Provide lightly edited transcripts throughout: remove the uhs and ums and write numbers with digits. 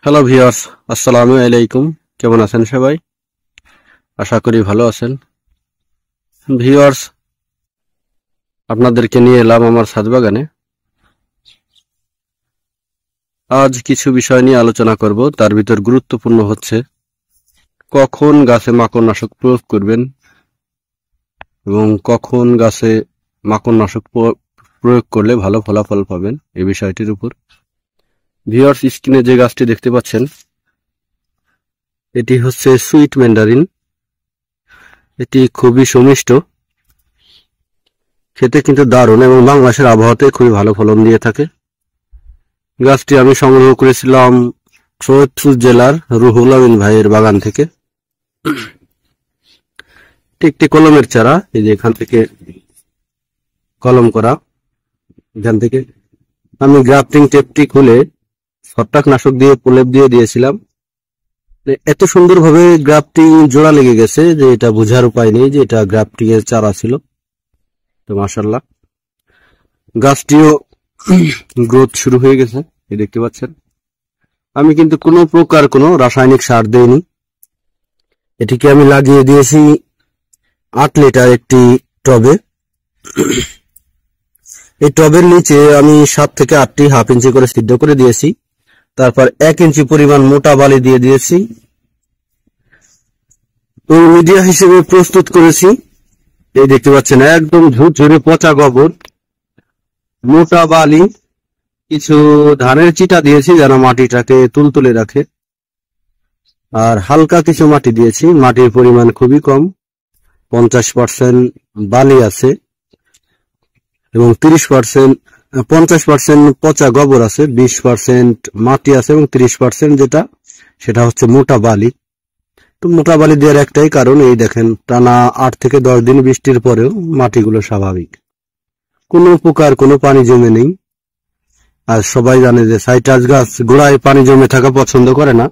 Hello viewers, আসসালামু আলাইকুম। কেমন আছেন সবাই? আশা করি ভালো আছেন। ভিউয়ার্স, আপনাদেরকে নিয়ে এলাম আমার ছাদ বাগানে। আজ কিছু বিষয় নিয়ে আলোচনা করব। তার ভিতর গুরুত্বপূর্ণ হচ্ছে কখন গাছে মাকড়নাশক প্রয়োগ করবেন এবং কখন গাছে মাকড়নাশক প্রয়োগ করলে ভালো ফলাফল পাবেন এই বিষয়টির উপর। ভিউয়ার্স, স্ক্রিনে যে গাছটি দেখতে পাচ্ছেন এটি হচ্ছে সুইট ম্যান্ডারিন। এটি খুবই সুমিষ্ট, খেতে কিন্তু দারুণ এবং বাংলাদেশের আবহাওয়াতে খুবই ভালো ফলন দিয়ে থাকে। গাছটি আমি সংগ্রহ করেছিলাম সৈয়দপুর জেলার রুহুল আমিন ভাইয়ের বাগান থেকে। একটি কলমের চারা, এই যে এখান থেকে কলম করা। এখান থেকে আমি গ্রাফটিং টেপটি খুলে ছত্রাকনাশক দিয়ে প্রলেপ দিয়ে দিয়েছিলাম। এত সুন্দরভাবে গ্রাফটিং জোড়া লেগে গেছে যে এটা বোঝার উপায় নেই যে এটা গ্রাফটিং এর চারা ছিল। তো মাশাআল্লাহ, গাছটিও গ্রোথ শুরু হয়ে গেছে, এই দেখতে পাচ্ছেন। আমি কিন্তু কোনো প্রকার কোনো রাসায়নিক সার দেইনি। এটিকে আমি লাগিয়ে দিয়েছি 8 লিটার একটি টবে। এই টবের নিচে আমি 7 থেকে 8টি হাফ ইঞ্চি করে সিদ্ধ করে দিয়েছি। তারপর 1 ইঞ্চি পরিমাণ মোটা বালি দিয়ে দিয়েছি। ওই মিডিয়া হিসেবে প্রস্তুত করেছি। এই দেখতে পাচ্ছেন একদম ঝুরঝুরে পচা গোবর, মোটা বালি, কিছু ধানের চিটা দিয়েছি যেন মাটিটাকে তুলতুলে রাখে, আর হালকা কিছু মাটি দিয়েছি। মাটির পরিমাণ খুবই কম, 50% বালি আছে এবং 50% পচা গোবর আছে, 20% মাটি আছে এবং 30% সেটা হচ্ছে মোটা বালি। তো মোটা বালি দেওয়ার একটাই কারণ, এই দেখেন টানা 8 থেকে 10 দিন বৃষ্টির পরেও মাটিগুলো স্বাভাবিক, কোনো প্রকার কোনো পানি জমে নেই। আর সবাই জানে যে সাইট্রাস গাছ গোড়ায় পানি জমে থাকা পছন্দ করে না।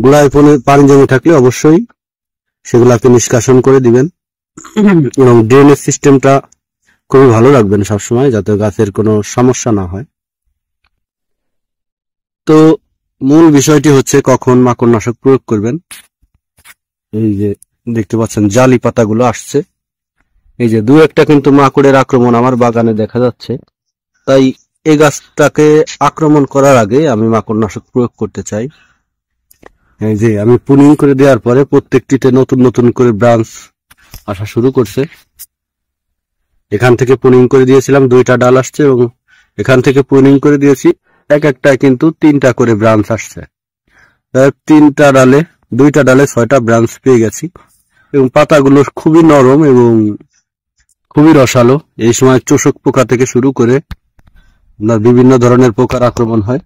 গোড়ায় পানি জমে থাকলে অবশ্যই সেগুলাকে নিষ্কাশন করে দিবেন এবং ড্রেনেজ সিস্টেমটা খুবই ভালো রাখবেন সবসময়, যাতে গাছের কোনো সমস্যা না হয়। তো মূল বিষয়টি হচ্ছে কখন মাকড়নাশক প্রয়োগ করবেন। এই যে দেখতে পাচ্ছেন জালি পাতাগুলো আসছে, এই যে 2-1টা কিন্তু মাকড়ের আক্রমণ আমার বাগানে দেখা যাচ্ছে। তাই এই গাছটাকে আক্রমণ করার আগে আমি মাকড়নাশক প্রয়োগ করতে চাই। এই যে আমি পুনিং করে দেওয়ার পরে প্রত্যেকটিতে নতুন নতুন করে ব্রাঞ্চ আসা শুরু করছে। এখান থেকে পুনিং করে দিয়েছিলাম 2টা ডাল আসছে এবং এখান থেকে পুনিং করে দিয়েছি একটায় কিন্তু 3টা করে ব্রাঞ্চ আসছে। 2টা ডালে 6টা ব্রাঞ্চ পেয়ে গেছি এবং পাতাগুলো খুবই নরম এবং খুবই রসালো। এই সময় চোষক পোকা থেকে শুরু করে বিভিন্ন ধরনের পোকার আক্রমণ হয়।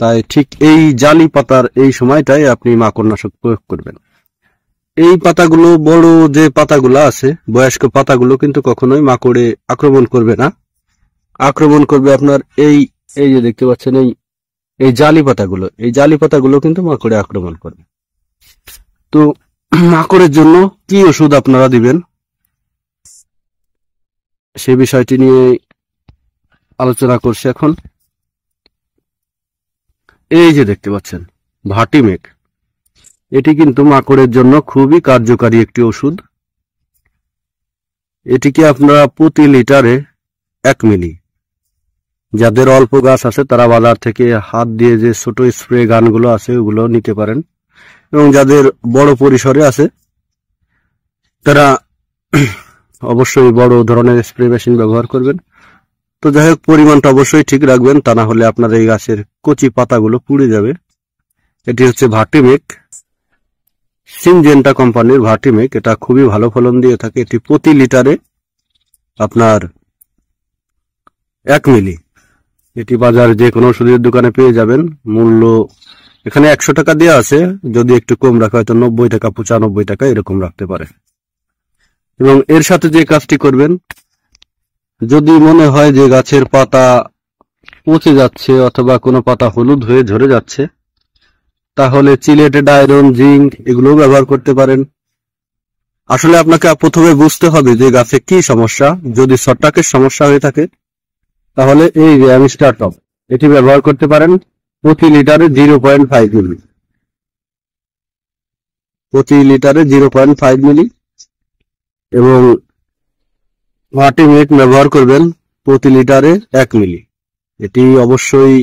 তাই ঠিক এই জালি পাতার এই সময়টাই আপনি মাকড়নাশক প্রয়োগ করবেন। এই পাতাগুলো, বড় যে পাতাগুলো আছে, বয়স্ক পাতাগুলো কিন্তু কখনোই মাকড়ে আক্রমণ করবে না। আক্রমণ করবে আপনার এই যে দেখতে পাচ্ছেন এই জালি পাতাগুলো। এই জালি পাতাগুলো কিন্তু মাকড়ে আক্রমণ করবে। তো মাকড়ের জন্য কি ওষুধ আপনারা দিবেন সে বিষয়টি নিয়ে আলোচনা করছি এখন। এই যে দেখতে পাচ্ছেন ভার্টিমেক, এটি কিন্তু মাকড়ের জন্য খুবই কার্যকারী একটি ওষুধ। এটিকে আপনারা প্রতি লিটারে 1 মিলি, যাদের অল্প গাছ আছে তারা বাজার থেকে হাত দিয়ে যে ছোট স্প্রে গানগুলো আছে ওগুলো নিতে পারেন, এবং যাদের বড় পরিসরে আছে তারা অবশ্যই বড় ধরনের স্প্রে মেশিন ব্যবহার করবেন। তো যাই হোক, পরিমাণটা অবশ্যই ঠিক রাখবেন, তা না হলে আপনার এই গাছের কচি পাতাগুলো পুড়ে যাবে। এটি হচ্ছে ভার্টিমেক, সিনজেন্টা কোম্পানির ভার্টিমেক। এটা খুবই ভালো ফলন দিয়ে থাকে। এটি প্রতি লিটারে আপনার 1 মিলি। এটি বাজার যে কোনো ওষুধের দোকানে পেয়ে যাবেন। মূল্য এখানে 100 টাকা দেওয়া আছে, যদি একটু কম রাখা হয়তো 90 টাকা 95 টাকা এরকম রাখতে পারে। এবং এর সাথে যে কাজটি করবেন, যদি মনে হয় যে গাছের পাতা পচে যাচ্ছে অথবা কোনো পাতা হলুদ হয়ে ঝরে যাচ্ছে, তাহলে চিলেটেড আয়রন, জিঙ্ক এগুলো ব্যবহার করতে পারেন। আসলে আপনাকে প্রথমে বুঝতে হবে যে গাছে কি সমস্যা। যদি ছত্রাকের সমস্যা হয়ে থাকে তাহলে এই যে অ্যামিস্টার টপ এটি ব্যবহার করতে পারেন। প্রতি লিটারে 0.5 মিলি, প্রতি লিটারে 0.5 মিলি। এবং ভার্টিমেট ব্যবহার করবেন প্রতি লিটারে 1 মিলি। এটি অবশ্যই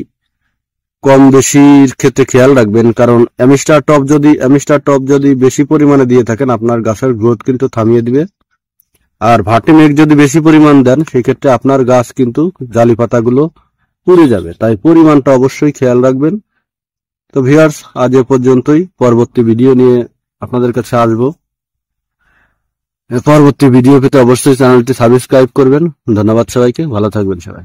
কম বেশির ক্ষেত্রে খেয়াল রাখবেন, কারণ অ্যামিস্টার টপ যদি বেশি পরিমাণে দিয়ে থাকেন আপনার গাছের গ্রোথ কিন্তু থামিয়ে দিবে। আর ভার্টিমেট যদি বেশি পরিমাণ দেন সেই ক্ষেত্রে আপনার গাছ কিন্তু জালি পাতাগুলো পুড়ে যাবে, তাই পরিমাণটা অবশ্যই খেয়াল রাখবেন। তো ভিউয়ার্স, আজ এ পর্যন্তই। পরবর্তী ভিডিও নিয়ে আপনাদের কাছে আসবো। পরবর্তী ভিডিও পেতে অবশ্যই চ্যানেলটি সাবস্ক্রাইব করবেন। ধন্যবাদ সবাইকে, ভালো থাকবেন সবাই।